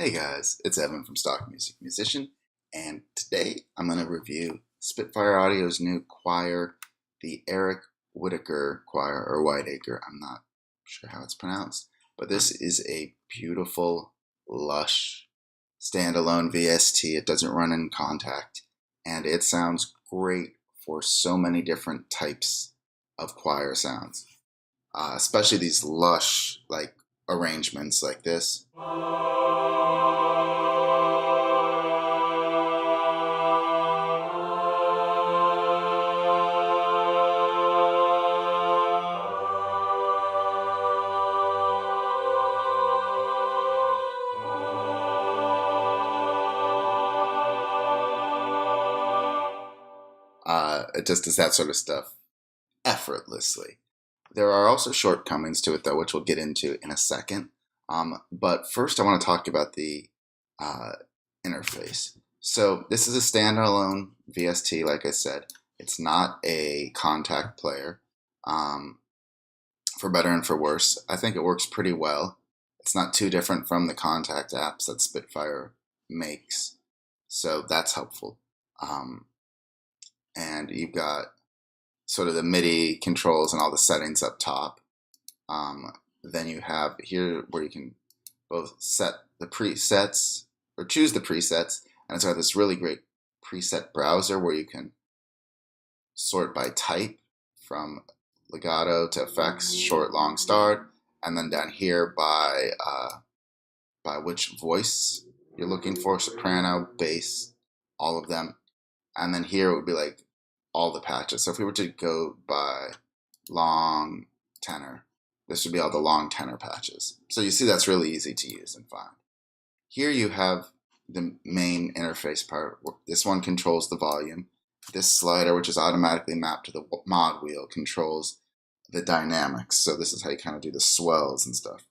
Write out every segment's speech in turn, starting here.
Hey guys, it's Evan from Stock Music Musician, and today I'm going to review Spitfire Audio's new choir, the Eric Whitacre choir, or Whitacre. I'm not sure how it's pronounced, but this is a beautiful, lush, standalone VST. It doesn't run in contact, and it sounds great for so many different types of choir sounds, especially these lush, like arrangements like this. It just does that sort of stuff effortlessly. There are also shortcomings to it, though, which we'll get into in a second. But first, I want to talk about the uh, interface. So this is a standalone VST, like I said. It's not a contact player, um, for better and for worse. I think it works pretty well. It's not too different from the contact apps that Spitfire makes, so that's helpful. Um, and you've got sort of the MIDI controls and all the settings up top. Then you have here where you can both set the presets or choose the presets, and it's got this really great preset browser where you can sort by type from legato to effects, short, long, start, and then down here by which voice you're looking for, soprano, bass, all of them. And then here it would be like all the patches. So if we were to go by long tenor, this would be all the long tenor patches. So you see that's really easy to use and find. Here you have the main interface part. This one controls the volume. This slider, which is automatically mapped to the mod wheel, controls the dynamics. So this is how you kind of do the swells and stuff.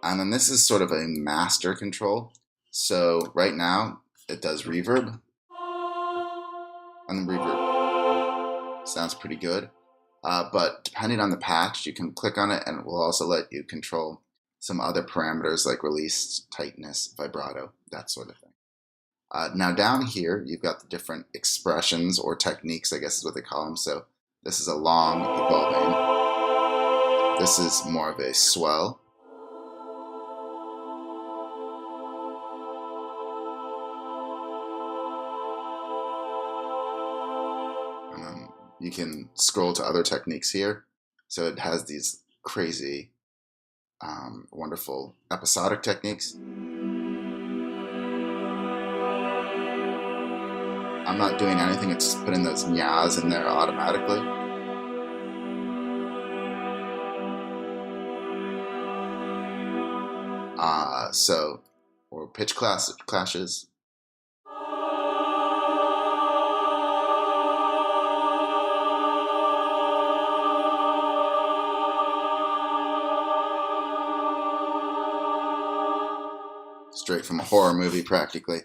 And then this is sort of a master control. So right now it does reverb, and the reverb sounds pretty good. But depending on the patch, you can click on it and it will also let you control some other parameters like release, tightness, vibrato, that sort of thing. Now down here, you've got the different expressions or techniques, I guess is what they call them. So this is a long evolving. This is more of a swell. You can scroll to other techniques here. So it has these crazy, wonderful episodic techniques. I'm not doing anything, it's just putting those nyas in there automatically. Or pitch clashes. Straight from a horror movie, practically.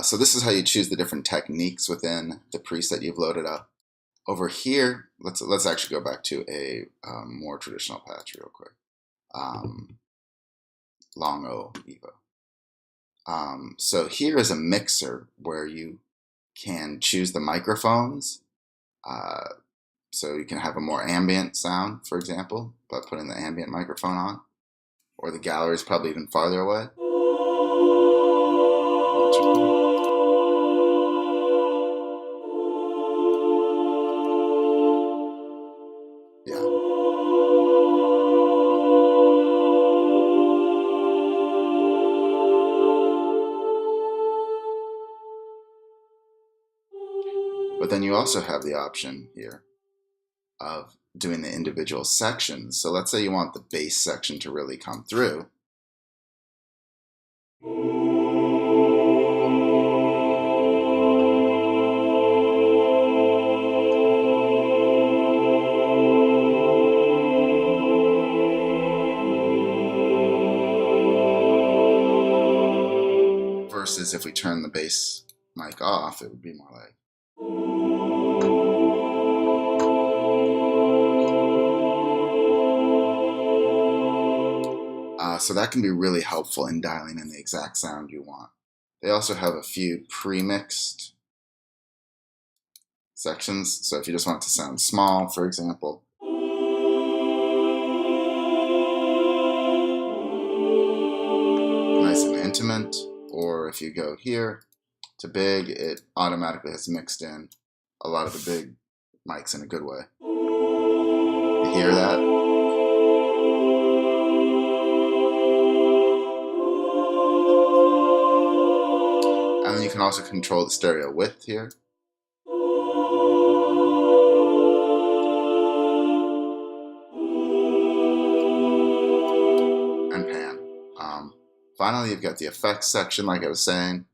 So this is how you choose the different techniques within the preset you've loaded up. Over here, let's actually go back to a more traditional patch real quick. Long O Evo. So here is a mixer where you can choose the microphones. So you can have a more ambient sound, for example, by putting the ambient microphone on, or the gallery is probably even farther away. Yeah. But then you also have the option here of doing the individual sections. So let's say you want the bass section to really come through. Versus if we turn the bass mic off, it would be more like. So that can be really helpful in dialing in the exact sound you want. They also have a few pre-mixed sections. So if you just want it to sound small, for example, nice and intimate, or if you go here to big, it automatically has mixed in a lot of the big mics in a good way. You hear that? And then you can also control the stereo width here. And pan. Finally, you've got the effects section, like I was saying.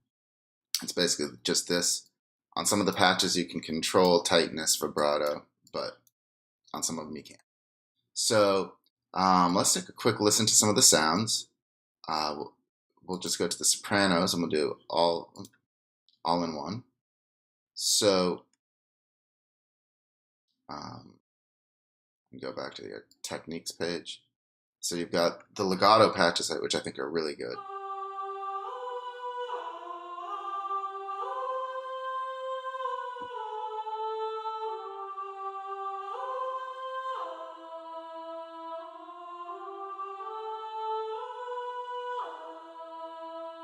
It's basically just this. On some of the patches, you can control tightness, vibrato, but on some of them you can't. So let's take a quick listen to some of the sounds. We'll just go to the sopranos, and we'll do all in one. So go back to the techniques page. So you've got the legato patches, which I think are really good.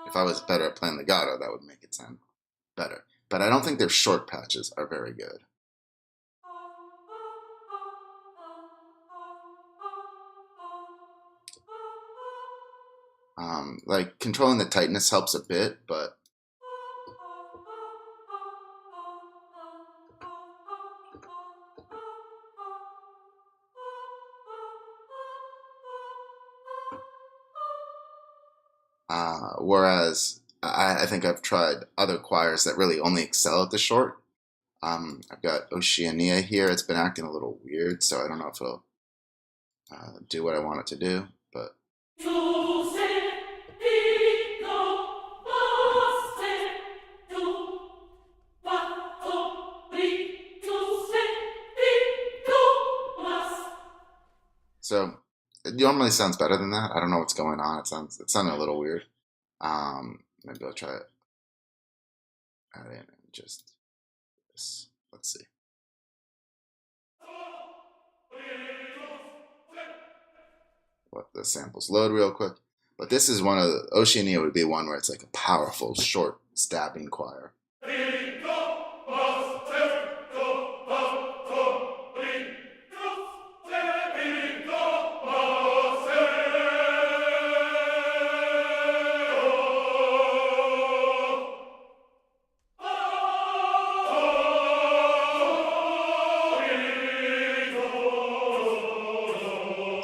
If I was better at playing legato, that would make it sound better. But I don't think their short patches are very good. Like controlling the tightness helps a bit, but whereas I think I've tried other choirs that really only excel at the short. I've got Oceania here. It's been acting a little weird, so I don't know if it'll do what I want it to do, but so it normally sounds better than that. I don't know what's going on. It sounded a little weird. Maybe I'll try it. Add in and just this. Let's see. Let the samples load real quick. But this is one of the Oceania would be one where it's like a powerful, short, stabbing choir.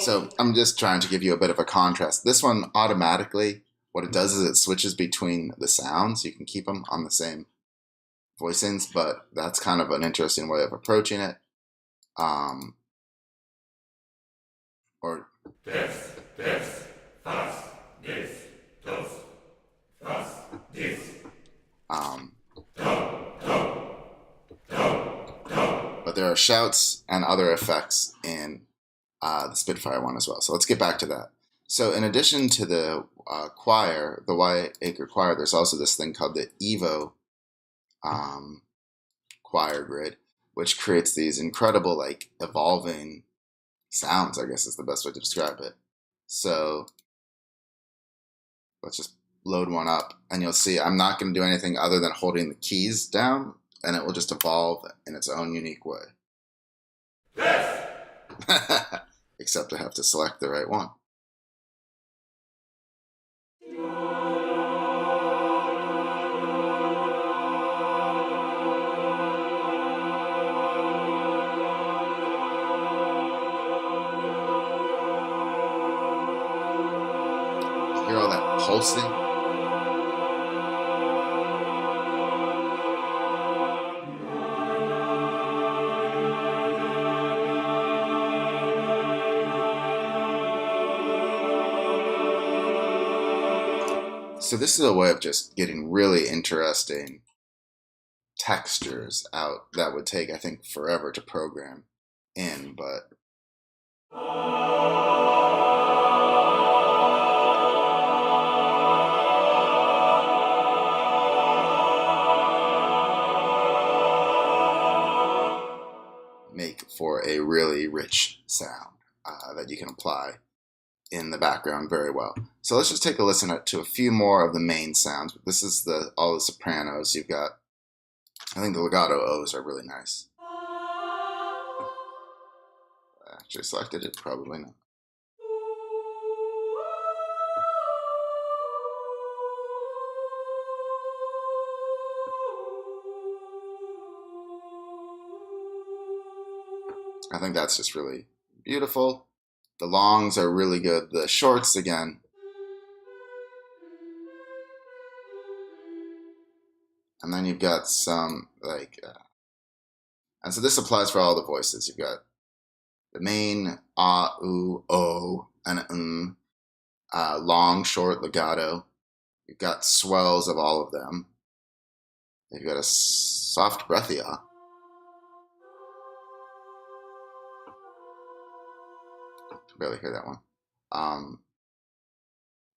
So I'm just trying to give you a bit of a contrast. This one automatically, what it does is it switches between the sounds. You can keep them on the same voicings, but that's kind of an interesting way of approaching it. Or but there are shouts and other effects in the Spitfire one as well. So let's get back to that. So in addition to the choir, the Whitacre choir, there's also this thing called the Evo choir grid, which creates these incredible, like, evolving sounds, I guess is the best way to describe it. So let's just load one up, and you'll see I'm not going to do anything other than holding the keys down, and it will just evolve in its own unique way. Yes! Except I have to select the right one. Hear all that pulsing? So this is a way of just getting really interesting textures out that would take, I think, forever to program in, but make for a really rich sound that you can apply in the background very well. So let's just take a listen to a few more of the main sounds. This is all the sopranos. You've got, I think the legato O's are really nice. I actually selected it, probably not. I think that's just really beautiful. The longs are really good. The shorts, again. And then you've got some, and so this applies for all the voices. You've got the main ah, ooh, oh, and long, short, legato. You've got swells of all of them. You've got a soft, breathy ah. I can barely hear that one.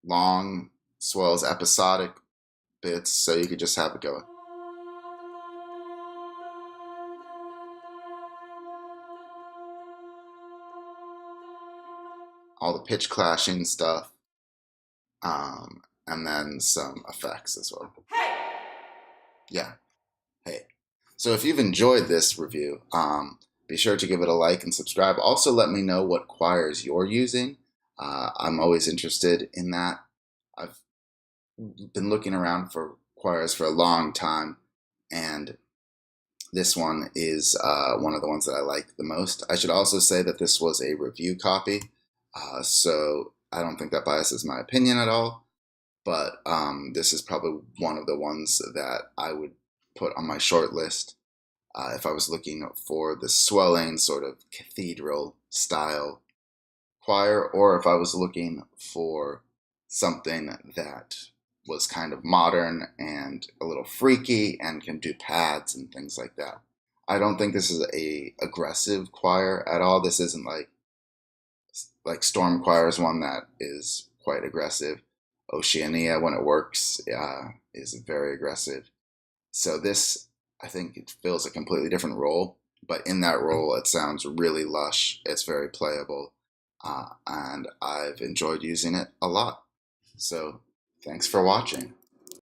Long swells, episodic bits, so you could just have it go. All the pitch clashing stuff, and then some effects as well. Hey! Yeah, hey. So if you've enjoyed this review, be sure to give it a like and subscribe. Also, let me know what choirs you're using. I'm always interested in that. I've been looking around for choirs for a long time, and this one is one of the ones that I like the most. I should also say that this was a review copy, so I don't think that biases my opinion at all, but this is probably one of the ones that I would put on my short list if I was looking for the swelling sort of cathedral style choir, or if I was looking for something that was kind of modern and a little freaky and can do pads and things like that. I don't think this is a aggressive choir at all. This isn't like Storm Choir is one that is quite aggressive. Oceania, when it works, is very aggressive. So this, I think, it fills a completely different role. But in that role, it sounds really lush. It's very playable. And I've enjoyed using it a lot. So thanks for watching.